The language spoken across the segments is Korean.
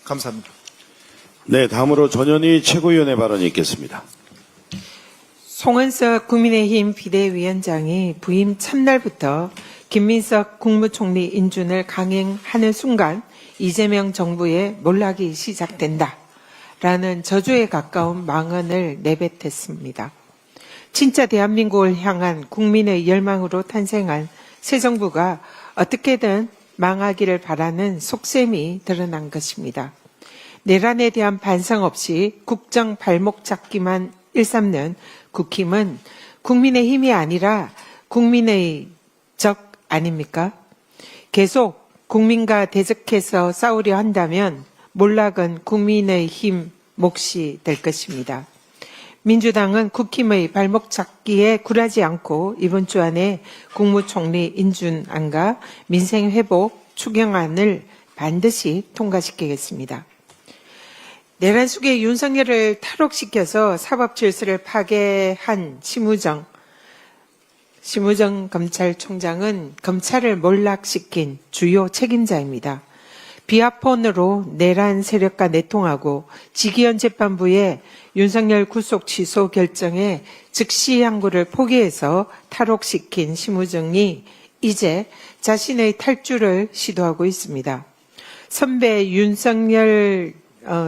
감사합니다. 네, 다음으로 전현희 최고위원의 발언이 있겠습니다. 송은석 국민의힘 비대위원장이 부임 첫날부터 김민석 국무총리 인준을 강행하는 순간 이재명 정부의 몰락이 시작된다라는 저주에 가까운 망언을 내뱉었습니다. 진짜 대한민국을 향한 국민의 열망으로 탄생한 새 정부가 어떻게든 망하기를 바라는 속셈이 드러난 것입니다. 내란에 대한 반성 없이 국정 발목 잡기만 일삼는 국힘은 국민의 힘이 아니라 국민의 적 아닙니까? 계속 국민과 대적해서 싸우려 한다면 몰락은 국민의 힘 몫이 될 것입니다. 민주당은 국힘의 발목 잡기에 굴하지 않고 이번 주 안에 국무총리 인준안과 민생회복 추경안을 반드시 통과시키겠습니다. 내란 속에 윤석열을 탈옥시켜서 사법질서를 파괴한 심우정 검찰총장은 검찰을 몰락시킨 주요 책임자입니다. 비아폰으로 내란 세력과 내통하고 지기현 재판부의 윤석열 구속 취소 결정에 즉시 항고를 포기해서 탈옥시킨 심우정이 이제 자신의 탈주를 시도하고 있습니다. 선배 윤석열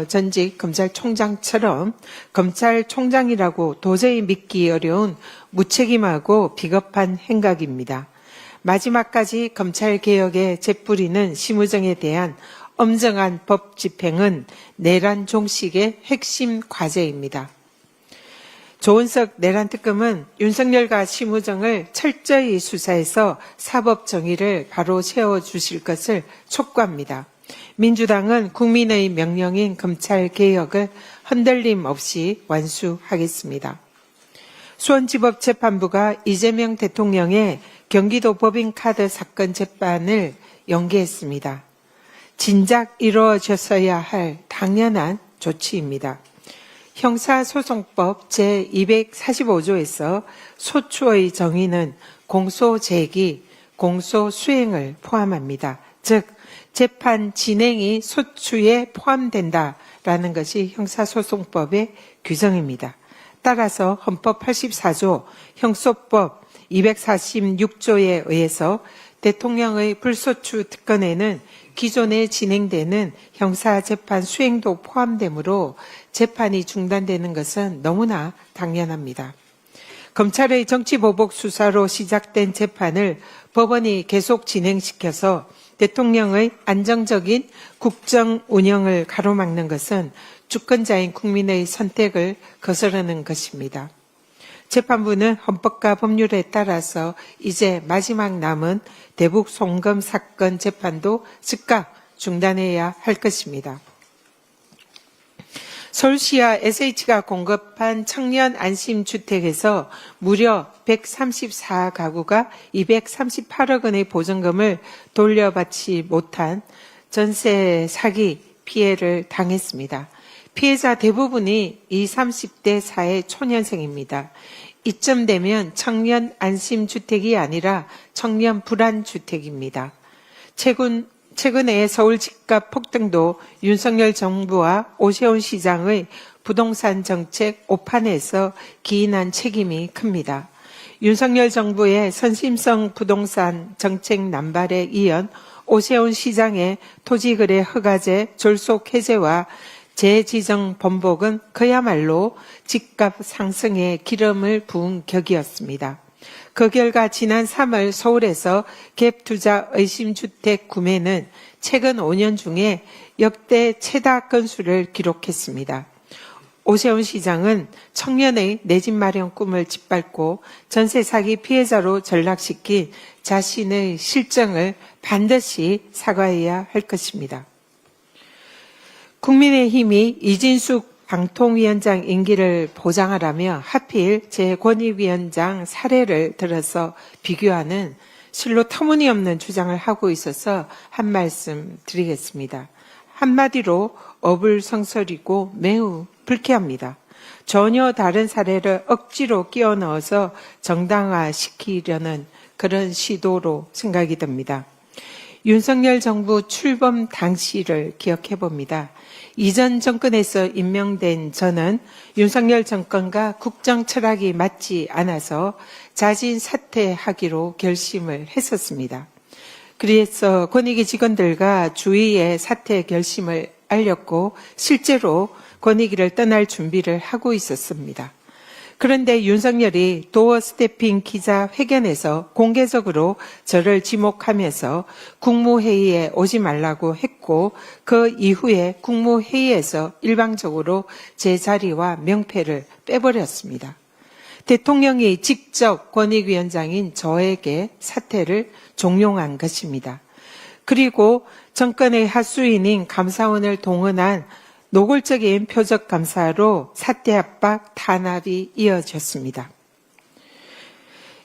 전직 검찰총장처럼 검찰총장이라고 도저히 믿기 어려운 무책임하고 비겁한 행각입니다. 마지막까지 검찰개혁에 재뿌리는 심우정에 대한 엄정한 법 집행은 내란 종식의 핵심 과제입니다. 조은석 내란특검은 윤석열과 심우정을 철저히 수사해서 사법 정의를 바로 세워주실 것을 촉구합니다. 민주당은 국민의 명령인 검찰개혁을 흔들림 없이 완수하겠습니다. 수원지법재판부가 이재명 대통령의 경기도 법인카드 사건 재판을 연기했습니다. 진작 이루어졌어야 할 당연한 조치입니다. 형사소송법 제245조에서 소추의 정의는 공소제기, 공소수행을 포함합니다. 즉 재판 진행이 소추에 포함된다라는 것이 형사소송법의 규정입니다. 따라서 헌법 84조, 형소법 246조에 의해서 대통령의 불소추 특권에는 기존에 진행되는 형사재판 수행도 포함되므로 재판이 중단되는 것은 너무나 당연합니다. 검찰의 정치보복 수사로 시작된 재판을 법원이 계속 진행시켜서 대통령의 안정적인 국정 운영을 가로막는 것은 주권자인 국민의 선택을 거스르는 것입니다. 재판부는 헌법과 법률에 따라서 이제 마지막 남은 대북 송금 사건 재판도 즉각 중단해야 할 것입니다. 서울시와 SH가 공급한 청년 안심주택에서 무려 134가구가 238억 원의 보증금을 돌려받지 못한 전세 사기 피해를 당했습니다. 피해자 대부분이 20, 30대 사회 초년생입니다. 이쯤 되면 청년 안심주택이 아니라 청년 불안주택입니다. 최근에 서울 집값 폭등도 윤석열 정부와 오세훈 시장의 부동산 정책 오판에서 기인한 책임이 큽니다. 윤석열 정부의 선심성 부동산 정책 남발에 이은 오세훈 시장의 토지거래 허가제 졸속 해제와 재지정 번복은 그야말로 집값 상승에 기름을 부은 격이었습니다. 그 결과 지난 3월 서울에서 갭투자 의심주택 구매는 최근 5년 중에 역대 최다 건수를 기록했습니다. 오세훈 시장은 청년의 내 집 마련 꿈을 짓밟고 전세 사기 피해자로 전락시킨 자신의 실정을 반드시 사과해야 할 것입니다. 국민의힘이 이진숙 방통위원장 임기를 보장하라며 하필 제 권익위원장 사례를 들어서 비교하는 실로 터무니없는 주장을 하고 있어서 한 말씀 드리겠습니다. 한마디로 어불성설이고 매우 불쾌합니다. 전혀 다른 사례를 억지로 끼워 넣어서 정당화시키려는 그런 시도로 생각이 듭니다. 윤석열 정부 출범 당시를 기억해 봅니다. 이전 정권에서 임명된 저는 윤석열 정권과 국정 철학이 맞지 않아서 자진 사퇴하기로 결심을 했었습니다. 그래서 권익위 직원들과 주위에 사퇴 결심을 알렸고 실제로 권익위를 떠날 준비를 하고 있었습니다. 그런데 윤석열이 도어 스태핑 기자회견에서 공개적으로 저를 지목하면서 국무회의에 오지 말라고 했고 그 이후에 국무회의에서 일방적으로 제 자리와 명패를 빼버렸습니다. 대통령이 직접 권익위원장인 저에게 사퇴를 종용한 것입니다. 그리고 정권의 하수인인 감사원을 동원한 노골적인 표적 감사로 사퇴 압박 탄압이 이어졌습니다.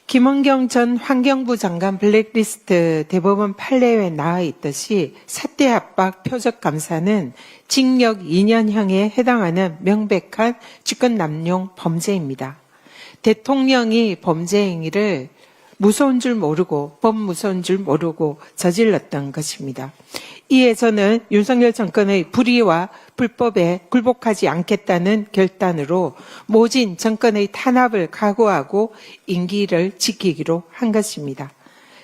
김원경 전 환경부 장관 블랙리스트 대법원 판례에 나와 있듯이 사퇴 압박 표적 감사는 징역 2년형에 해당하는 명백한 직권남용 범죄입니다. 대통령이 범죄 행위를 무서운 줄 모르고 법 무서운 줄 모르고 저질렀던 것입니다. 이에 저는 윤석열 정권의 불의와 불법에 굴복하지 않겠다는 결단으로 모진 정권의 탄압을 각오하고 임기를 지키기로 한 것입니다.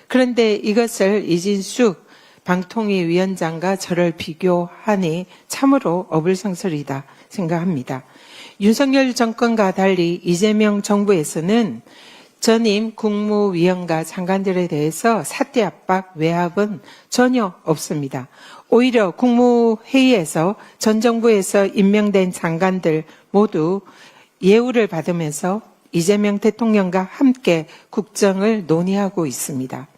그런데 이것을 이진숙 방통위 위원장과 저를 비교하니 참으로 어불성설이다 생각합니다. 윤석열 정권과 달리 이재명 정부에서는 전임 국무위원과 장관들에 대해서 사퇴 압박, 외압은 전혀 없습니다. 오히려 국무회의에서 전 정부에서 임명된 장관들 모두 예우를 받으면서 이재명 대통령과 함께 국정을 논의하고 있습니다.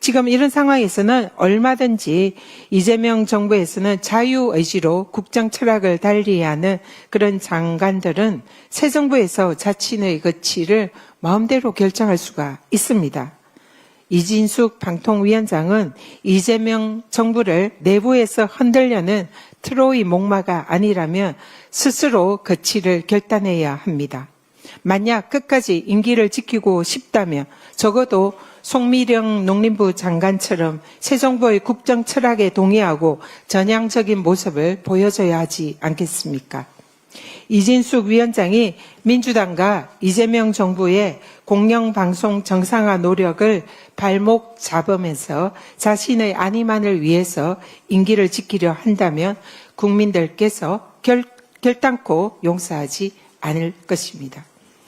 지금 이런 상황에서는 얼마든지 이재명 정부에서는 자유의지로 국정 철학을 달리하는 그런 장관들은 새 정부에서 자신의 가치를 마음대로 결정할 수가 있습니다. 이진숙 방통위원장은 이재명 정부를 내부에서 흔들려는 트로이 목마가 아니라면 스스로 가치를 결단해야 합니다. 만약 끝까지 임기를 지키고 싶다면 적어도 송미령 농림부 장관처럼 새 정부의 국정 철학에 동의하고 전향적인 모습을 보여줘야 하지 않겠습니까? 이진숙 위원장이 민주당과 이재명 정부의 공영방송 정상화 노력을 발목 잡으면서 자신의 안위만을 위해서 임기를 지키려 한다면 국민들께서 결단코 용서하지 않을 것입니다.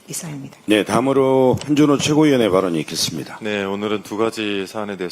이상입니다. 네, 다음으로 한준호 최고위원의 발언이 있겠습니다. 네, 오늘은 두 가지 사안에 대해서